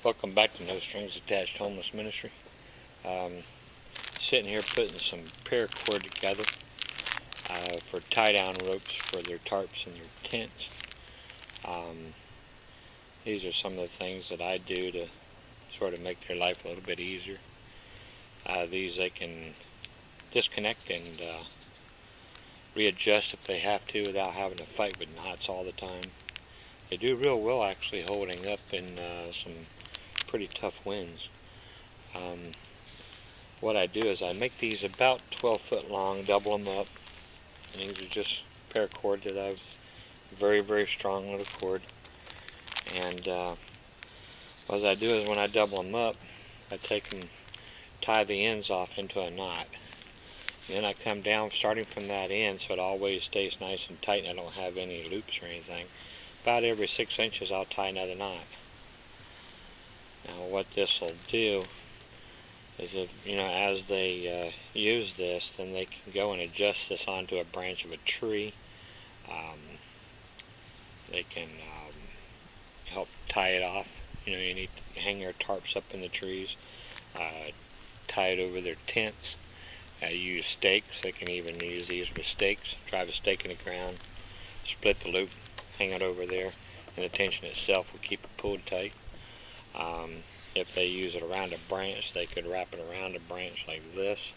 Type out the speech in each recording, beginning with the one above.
Welcome back to No Strings Attached Homeless Ministry. Sitting here putting some paracord together for tie-down ropes for their tarps and their tents. These are some of the things that I do to sort of make their life a little bit easier. These they can disconnect and readjust if they have to without having to fight with knots all the time. They do real well actually holding up in some pretty tough winds. What I do is I make these about 12 foot long, double them up, and these are just paracord that I've very strong little cord. And what I do is when I double them up, I take them, tie the ends off into a knot. And then I come down starting from that end so it always stays nice and tight and I don't have any loops or anything. About every 6 inches I'll tie another knot. Now what this will do is if, as they use this, then they can go and adjust this onto a branch of a tree. They can help tie it off. You need to hang their tarps up in the trees, tie it over their tents. Use stakes. They can even use these with stakes. Drive a stake in the ground, split the loop, hang it over there, and the tension itself will keep it pulled tight. If they use it around a branch, they could wrap it around a branch like this,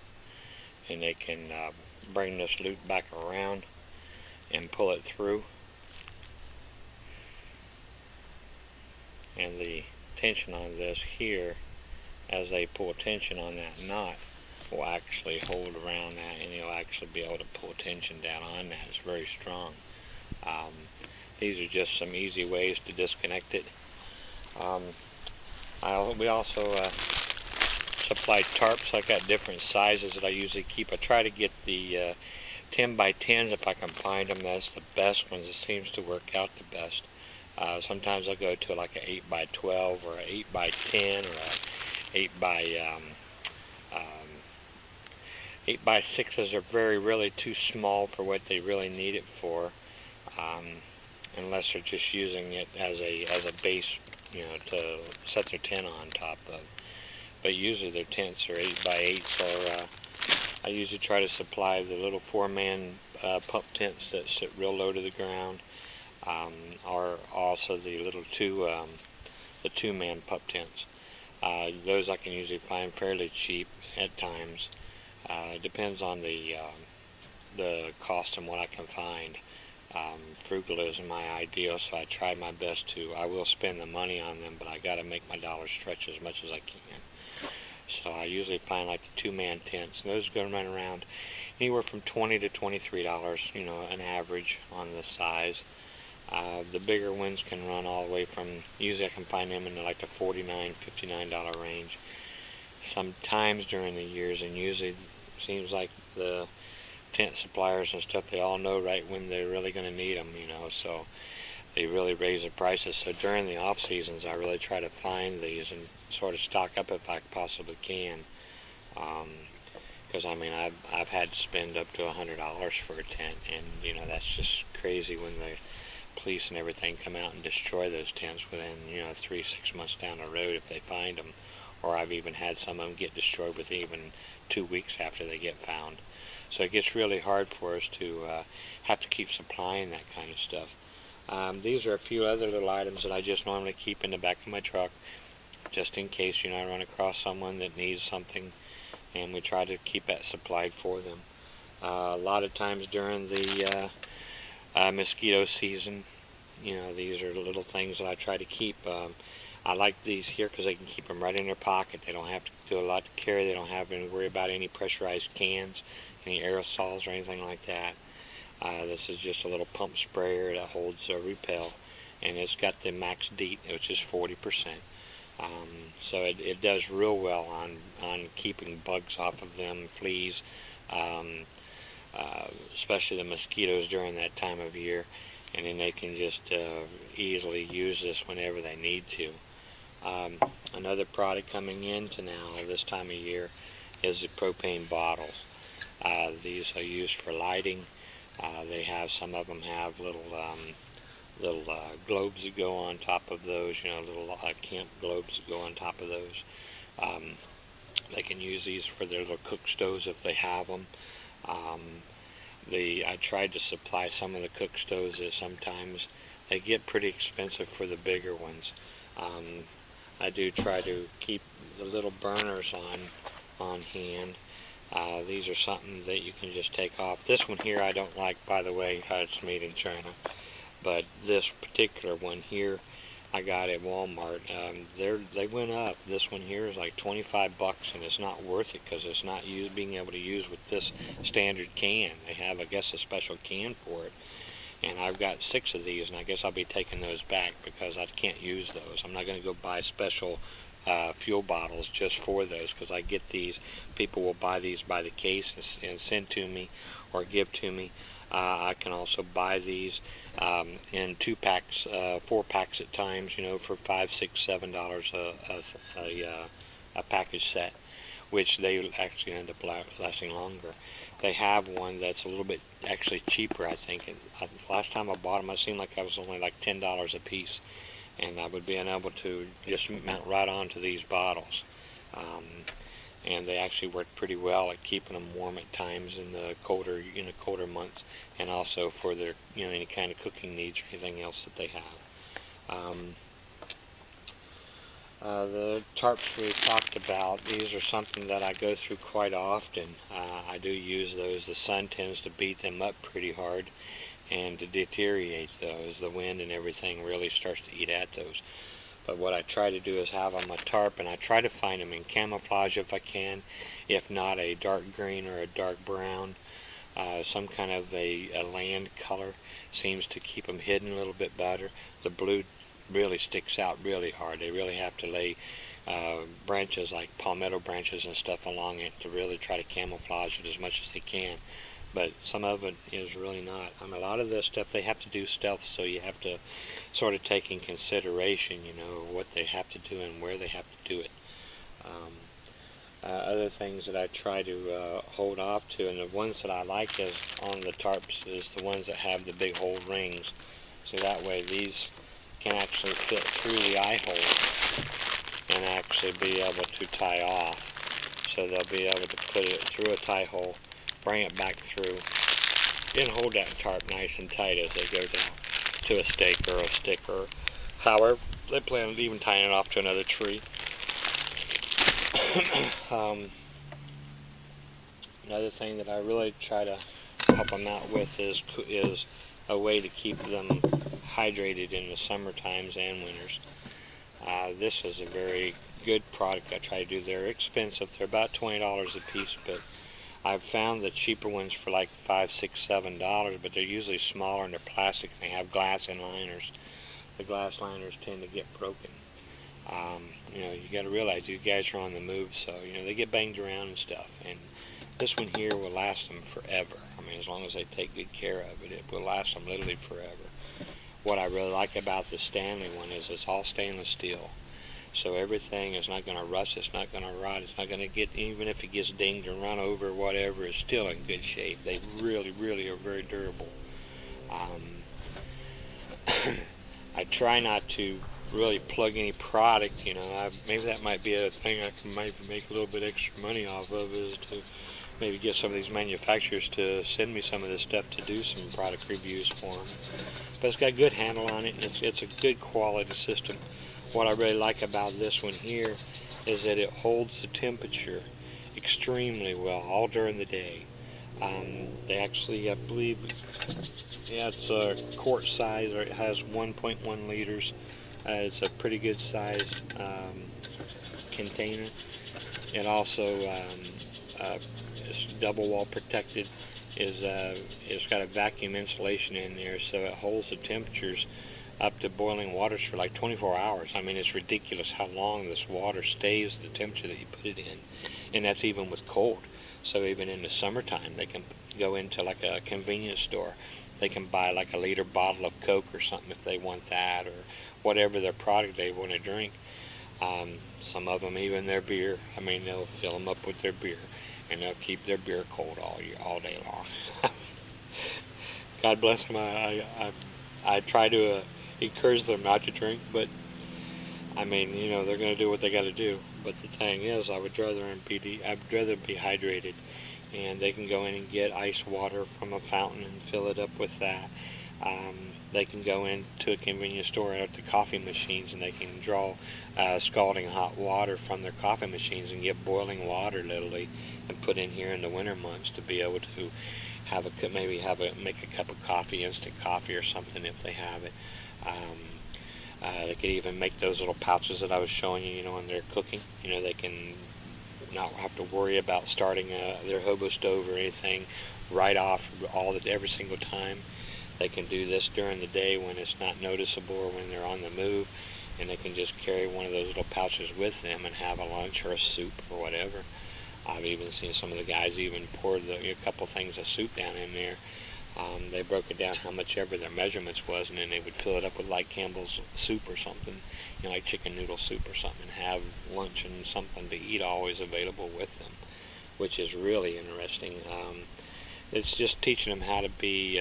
and they can bring this loop back around and pull it through. And the tension on this here, as they pull tension on that knot, will actually hold around that, and you'll actually be able to pull tension down on that. It's very strong. These are just some easy ways to disconnect it. We also supply tarps. I've got different sizes that I usually keep. I try to get the 10 by 10s if I can find them. That's the best ones. It seems to work out the best. Sometimes I'll go to like an 8 by 12 or an 8 by 10 or a 8 by 8 by 6s are really too small for what they really need it for, unless they're just using it as a base, to set their tent on top of. But usually their tents are 8 by 8s, or I usually try to supply the little 4-man pump tents that sit real low to the ground, or also the little 2-man pump tents. Those I can usually find fairly cheap at times. It depends on the cost and what I can find. Frugal isn't my ideal, so I try my best to. I will spend the money on them, but I got to make my dollar stretch as much as I can. So I usually find like the 2-man tents, and those are going to run around anywhere from $20 to $23, an average on this size. The bigger ones can run all the way from, usually I can find them in like the $49, $59 range. Sometimes during the years, and usually seems like the tent suppliers and stuff, they all know right when they're really going to need them, so they really raise the prices. So during the off seasons, I really try to find these and sort of stock up if I possibly can, because I've had to spend up to $100 for a tent, and that's just crazy when the police and everything come out and destroy those tents within 3-6 months down the road if they find them, or I've even had some of them get destroyed within even 2 weeks after they get found. So it gets really hard for us to have to keep supplying that kind of stuff. These are a few other little items that I just normally keep in the back of my truck, just in case I run across someone that needs something, and we try to keep that supplied for them. A lot of times during the mosquito season, these are the little things that I try to keep. I like these here because they can keep them right in their pocket. They don't have to do a lot to carry. They don't have to worry about any pressurized cans, any aerosols or anything like that. This is just a little pump sprayer that holds a repel, and it's got the max DEET, which is 40%. So it does real well on keeping bugs off of them, fleas, especially the mosquitoes during that time of year, and then they can just easily use this whenever they need to. Another product coming into now this time of year is the propane bottles. These are used for lighting. They have, some of them have little globes that go on top of those, little camp globes that go on top of those. Um, they can use these for their little cook stoves if they have them. Um, I tried to supply some of the cook stoves that sometimes they get pretty expensive for the bigger ones. Um, I do try to keep the little burners on hand. These are something that you can just take off. This one here I don't like, by the way, how it's made in China. But this particular one here I got at Walmart. They went up. This one here is like 25 bucks, and it's not worth it because it's not being able to use with this standard can. They have, I guess, a special can for it. And I've got 6 of these, and I guess I'll be taking those back because I can't use those. I'm not going to go buy special fuel bottles just for those, because I get these. People will buy these by the case and send to me or give to me. I can also buy these in 2-packs, 4-packs at times, for $5, $6, $7 a package set, which they actually end up lasting longer. They have one that's a little bit actually cheaper, I think. And last time I bought them, it seemed like I was only like $10 a piece, and I would be able to just mount right onto these bottles. And they actually work pretty well at keeping them warm at times in the colder months, and also for their any kind of cooking needs or anything else that they have. The tarps we talked about, these are something that I go through quite often. I do use those. The sun tends to beat them up pretty hard and to deteriorate those. The wind and everything really starts to eat at those. But what I try to do is have them a tarp, and I try to find them in camouflage if I can, if not a dark green or a dark brown. Some kind of a land color seems to keep them hidden a little bit better. The blue really sticks out really hard. They really have to lay branches like palmetto branches and stuff along it to really try to camouflage it as much as they can. But some of it is really not. I mean, a lot of this stuff they have to do stealth, so you have to sort of take in consideration, what they have to do and where they have to do it. Other things that I try to hold off to, and the ones that I like is on the tarps, is the ones that have the big hole rings. So that way these can actually fit through the eye hole and actually be able to tie off. So they'll be able to put it through a tie hole, bring it back through, and hold that tarp nice and tight as they go down to a stake or a stick, or however they plan on even tying it off to another tree. Another thing that I really try to help them out with is a way to keep them hydrated in the summer times and winters. This is a very good product I try to do. They're expensive. They're about $20 a piece, but I've found the cheaper ones for like $5, $6, $7, but they're usually smaller and they're plastic and they have glass in liners. The glass liners tend to get broken. You got to realize you guys are on the move, so they get banged around and stuff. And this one here will last them forever. I mean, as long as they take good care of it, it will last them literally forever. What I really like about the Stanley one is it's all stainless steel. So everything is not going to rust, it's not going to rot, it's not going to get, even if it gets dinged and run over or whatever, it's still in good shape. They really, really are very durable. I try not to really plug any product, maybe that might be a thing I can maybe make a little bit extra money off of, is to maybe get some of these manufacturers to send me some of this stuff to do some product reviews for them. But it's got a good handle on it, and it's a good quality system. What I really like about this one here is that it holds the temperature extremely well all during the day. They actually, I believe, it's a quart size, or it has 1.1 liters. It's a pretty good sized container. It also is double wall protected. It's got a vacuum insulation in there, so it holds the temperatures up to boiling waters for like 24 hours. I mean, it's ridiculous how long this water stays the temperature that you put it in, and that's even with cold. So even in the summertime, they can go into like a convenience store. They can buy like a liter bottle of Coke or something if they want that, or whatever their product they want to drink. Some of them, even their beer, I mean, they'll fill them up with their beer, and they'll keep their beer cold all day long. God bless them. I try to encourage them not to drink, but I mean, you know, they're going to do what they got to do. But the thing is, I'd rather be hydrated, and they can go in and get ice water from a fountain and fill it up with that. They can go into a convenience store at the coffee machines, and they can draw scalding hot water from their coffee machines and get boiling water literally and put in here in the winter months to be able to have make a cup of coffee, instant coffee or something if they have it. They could even make those little pouches that I was showing you, you know, when they're cooking. You know, they can not have to worry about starting their hobo stove or anything right off every single time. They can do this during the day when it's not noticeable or when they're on the move, and they can just carry one of those little pouches with them and have a lunch or a soup or whatever. I've even seen some of the guys even pour a couple things of soup down in there. They broke it down how much ever their measurements was, and then they would fill it up with like Campbell's soup or something, you know, like chicken noodle soup or something, and have lunch and something to eat always available with them, which is really interesting. It's just teaching them how to be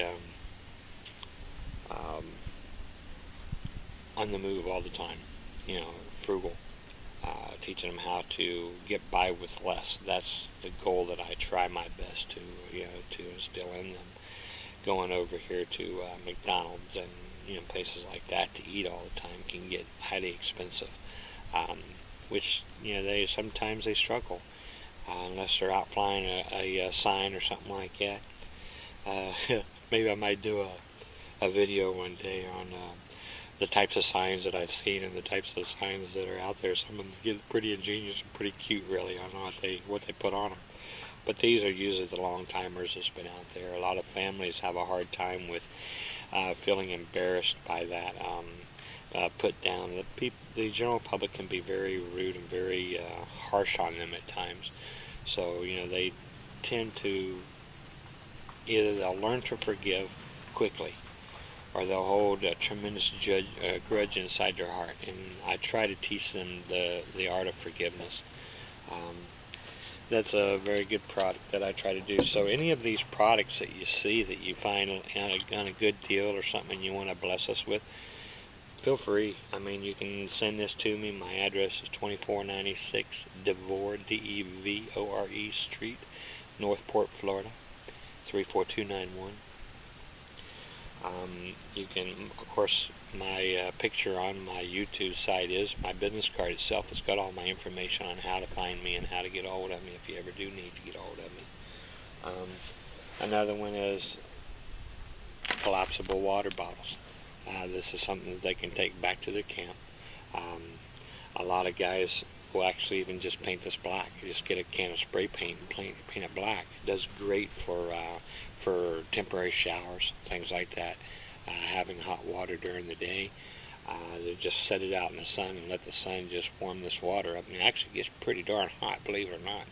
on the move all the time, you know, frugal. Teaching them how to get by with less. That's the goal that I try my best to, you know, to instill in them. Going over here to McDonald's and, you know, places like that to eat all the time can get highly expensive, which, you know, sometimes they struggle unless they're out flying a sign or something like that. Maybe I might do a video one day on the types of signs that I've seen and the types of signs that are out there. Some of them get pretty ingenious and pretty cute, really, on what they put on them. But these are usually the long timers that's been out there. A lot of families have a hard time with feeling embarrassed by that put down. The general public can be very rude and very harsh on them at times. So, you know, they tend to either they'll learn to forgive quickly, or they'll hold a tremendous grudge inside their heart. And I try to teach them the art of forgiveness. That's a very good product that I try to do. So any of these products that you see that you find on a good deal or something you want to bless us with, feel free. I mean, you can send this to me. My address is 2496 DeVore, D-E-V-O-R-E Street, Northport, Florida, 34291. You can, of course, my picture on my YouTube site is my business card itself. It's got all my information on how to find me and how to get a hold of me if you ever do need to get a hold of me. Another one is collapsible water bottles. This is something that they can take back to their camp. A lot of guys will actually even just paint this black. You just get a can of spray paint and paint it black. It does great for temporary showers, things like that. Having hot water during the day. They just set it out in the sun and let the sun just warm this water up. And it actually gets pretty darn hot, believe it or not.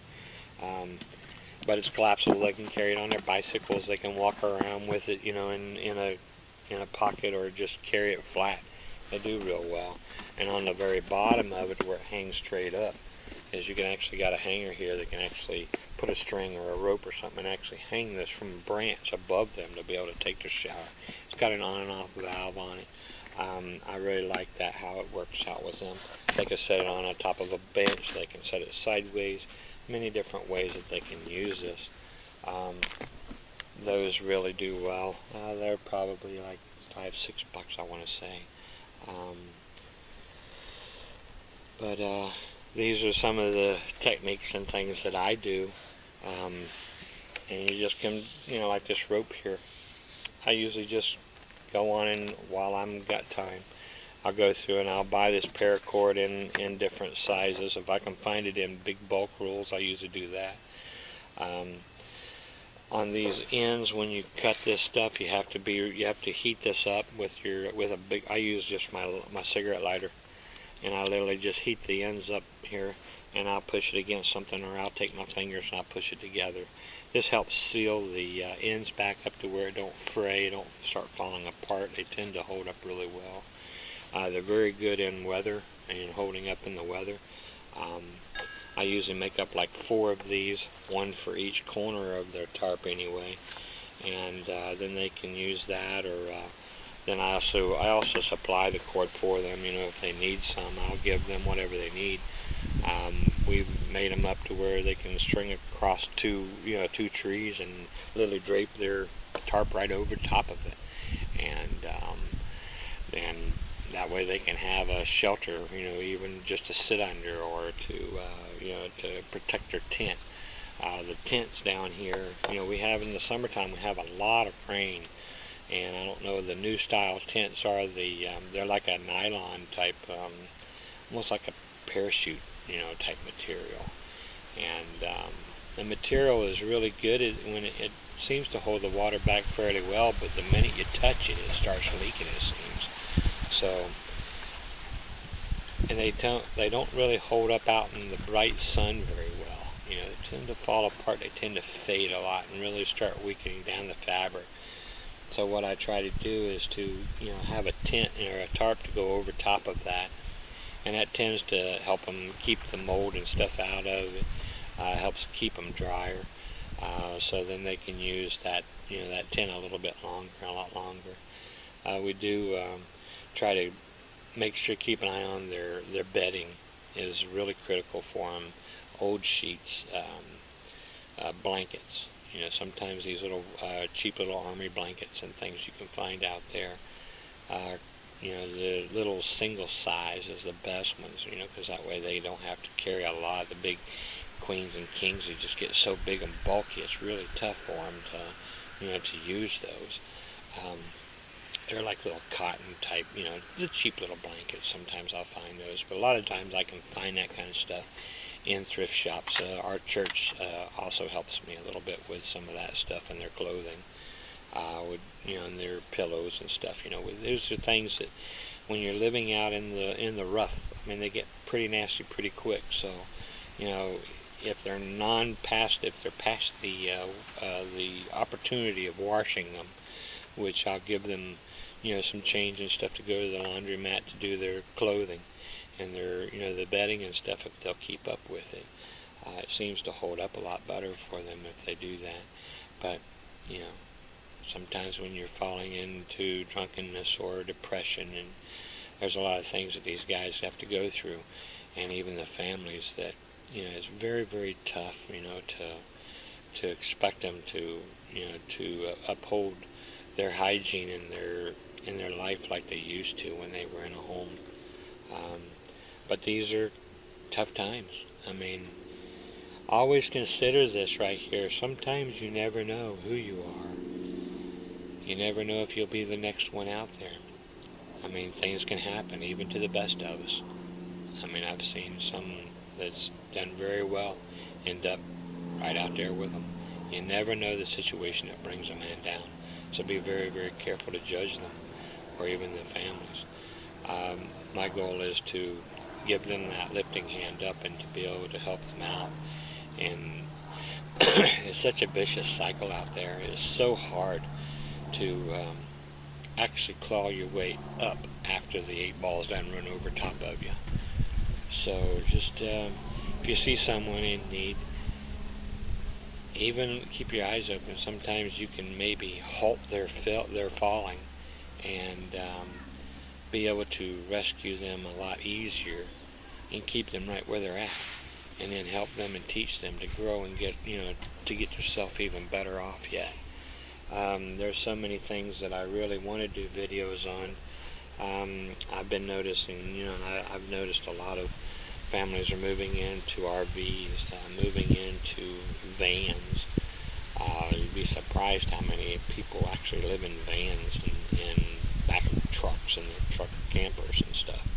But it's collapsible. They can carry it on their bicycles. They can walk around with it, you know, in a pocket, or just carry it flat. They do real well. And on the very bottom of it, where it hangs straight up, is you can actually got a hanger here that can actually put a string or a rope or something and actually hang this from a branch above them to be able to take their shower. It's got an on and off valve on it. I really like that, how it works out with them. They can set it on top of a bench. They can set it sideways. Many different ways that they can use this. Those really do well. They're probably like $5-6, I want to say. But these are some of the techniques and things that I do. And you just can, you know, like this rope here. I usually just go on and while I'm got time, I'll go through and I'll buy this paracord in different sizes. If I can find it in big bulk rolls, I usually do that. On these ends, when you cut this stuff, you have to heat this up with a big. I use just my cigarette lighter, and I literally just heat the ends up here, and I'll push it against something, or I'll take my fingers and I'll push it together. This helps seal the ends back up to where it don't fray, don't start falling apart. They tend to hold up really well. They're very good in weather and holding up in the weather. I usually make up like 4 of these, one for each corner of their tarp anyway, and then they can use that, or then I also supply the cord for them. You know, if they need some, I'll give them whatever they need. We've made them up to where they can string across two trees and literally drape their tarp right over top of it, and that way they can have a shelter, even just to sit under, or to protect their tent. The tents down here, we have in the summertime, we have a lot of rain, and I don't know, the new style tents are they're like a nylon type, almost like a parachute, type material, and the material is really good when it seems to hold the water back fairly well, but the minute you touch it, it starts leaking, it seems. So, and they don't really hold up out in the bright sun very well. They tend to fall apart. They tend to fade a lot and really start weakening down the fabric. So what I try to do is to have a tent or a tarp to go over top of that, and that tends to help them keep the mold and stuff out of it. Helps keep them drier. So then they can use that that tent a lot longer. We do try to make sure, keep an eye on their bedding is really critical for them. Old sheets, blankets. Sometimes these little cheap little army blankets and things you can find out there. The little single size is the best ones, because that way they don't have to carry a lot of the big queens and kings. They just get so big and bulky, it's really tough for them to use those. They're like little cotton type, the cheap little blankets. Sometimes I'll find those, but a lot of times I can find that kind of stuff in thrift shops. Our church also helps me a little bit with some of that stuff in their clothing, and their pillows and stuff. Those are things that when you're living out in the rough, they get pretty nasty pretty quick. So, if they're if they're past the opportunity of washing them, which I'll give them, some change and stuff to go to the laundromat to do their clothing and their, the bedding and stuff, if they'll keep up with it. It seems to hold up a lot better for them if they do that. But, sometimes when you're falling into drunkenness or depression, and there's a lot of things that these guys have to go through, and even the families, that, it's very, very tough, to expect them to uphold their hygiene in their life like they used to when they were in a home. But these are tough times. Always consider this right here. Sometimes you never know who you are. You never know if you'll be the next one out there. Things can happen even to the best of us. I've seen some that's done very well end up right out there with them. You never know the situation that brings a man down. So be very, very careful to judge them, or even the families. My goal is to give them that lifting hand up and to be able to help them out. And it's such a vicious cycle out there. It's so hard to actually claw your way up after the 8 balls done run over top of you. So just if you see someone in need, even keep your eyes open. Sometimes you can maybe halt their falling and be able to rescue them a lot easier and keep them right where they're at, and then help them and teach them to grow and get yourself even better off yet. There's so many things that I really want to do videos on. I've been noticing, I've noticed a lot of families are moving into RVs, moving into vans. You'd be surprised how many people actually live in vans and back of trucks and their truck campers and stuff.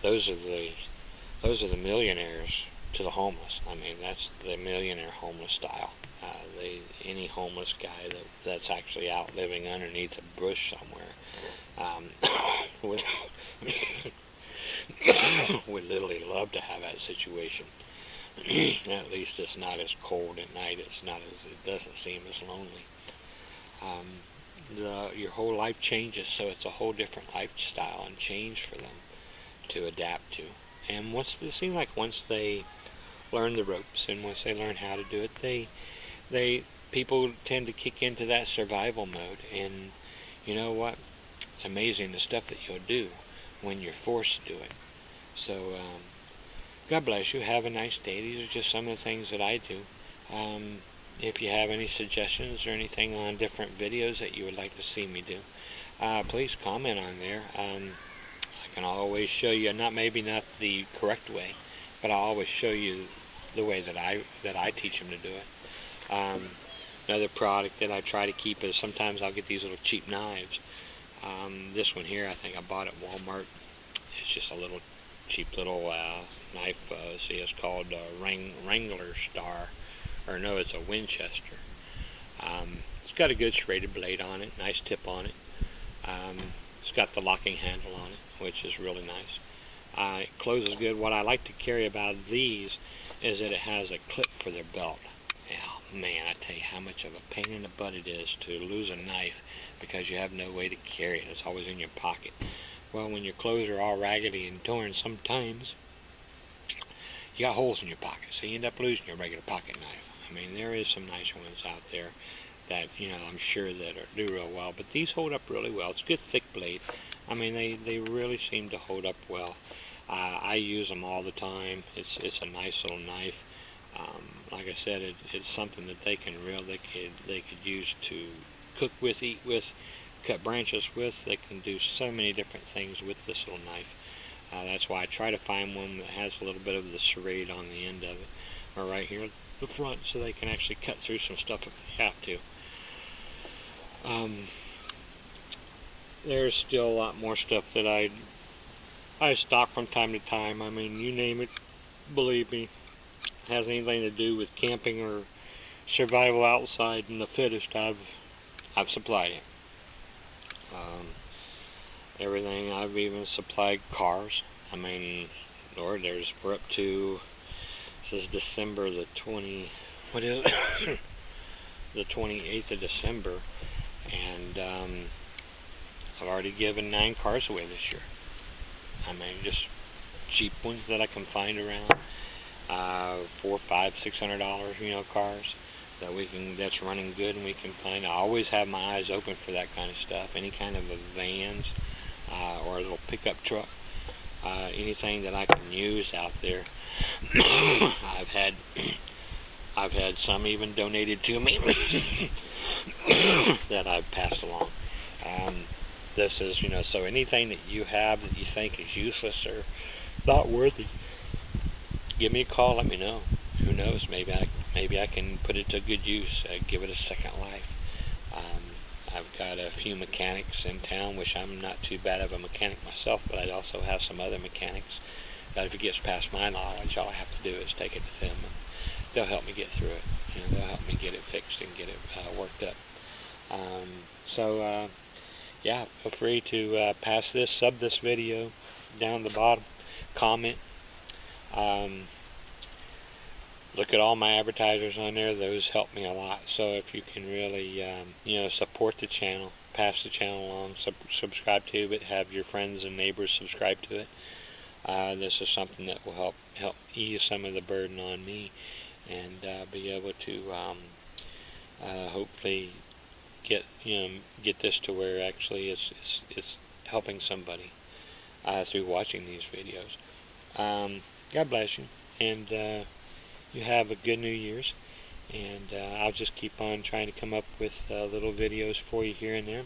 Those are the millionaires to the homeless. That's the millionaire homeless style. Any homeless guy that's actually out living underneath a bush somewhere would would literally love to have that situation. At least it's not as cold at night. It doesn't seem as lonely. Your whole life changes, so it's a whole different lifestyle and change for them to adapt to. And once they learn the ropes, and once they learn how to do it, people tend to kick into that survival mode, and you know what? It's amazing the stuff that you'll do when you're forced to do it. So, God bless you. Have a nice day. These are just some of the things that I do. If you have any suggestions or anything on different videos that you would like to see me do, please comment on there. I can always show you, maybe not the correct way, but I'll always show you the way that I teach them to do it. Another product that I try to keep is sometimes I'll get these little cheap knives. This one here I think I bought at Walmart. It's just a little cheap little knife. See, it's called Wrangler Star, or no, it's a Winchester. It's got a good serrated blade on it, nice tip on it. It's got the locking handle on it, which is really nice. It closes good. What I like to carry about these is that it has a clip for their belt. Oh man, I tell you how much of a pain in the butt it is to lose a knife because you have no way to carry it. It's always in your pocket. Well, when your clothes are all raggedy and torn, sometimes you got holes in your pocket, so you end up losing your regular pocket knife. I mean, there is some nicer ones out there that, I'm sure that do real well, but these hold up really well. It's a good thick blade. I mean, they really seem to hold up well. I use them all the time. It's a nice little knife. Like I said, it's something that they could use to cook with, eat with, cut branches with. They can do so many different things with this little knife. That's why I try to find one that has a little bit of the serrate on the end of it, or right here at the front, so they can actually cut through some stuff if they have to. There's still a lot more stuff that I stock from time to time. I mean, you name it, believe me, it has anything to do with camping or survival outside and the fittest, I've supplied it. Everything. I've even supplied cars. I mean, Lord, we're up to, this is December the what is it? The 28th of December, and I've already given 9 cars away this year. I mean, just cheap ones that I can find around, $400, $500, $600, cars that's running good and we can find. I always have my eyes open for that kind of stuff. Any kind of vans or a little pickup truck, anything that I can use out there. I've had some even donated to me that I've passed along. This is, so anything that you have that you think is useless or not worthy, give me a call, let me know. Who knows, maybe I can put it to good use, give it a second life. I've got a few mechanics in town, which I'm not too bad of a mechanic myself, but I also have some other mechanics that if it gets past my knowledge, all I have to do is take it to them, and they'll help me get through it. They'll help me get it fixed and get it worked up. Yeah, feel free to sub this video down the bottom, comment. Look at all my advertisers on there. Those help me a lot. So if you can really, support the channel, pass the channel along, subscribe to it, have your friends and neighbors subscribe to it. This is something that will help ease some of the burden on me, and be able to hopefully get this to where actually it's helping somebody through watching these videos. God bless you, and you have a good New Year's, and I'll just keep on trying to come up with little videos for you here and there,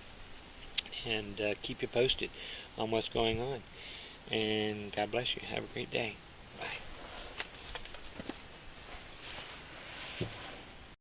and keep you posted on what's going on. And God bless you. Have a great day.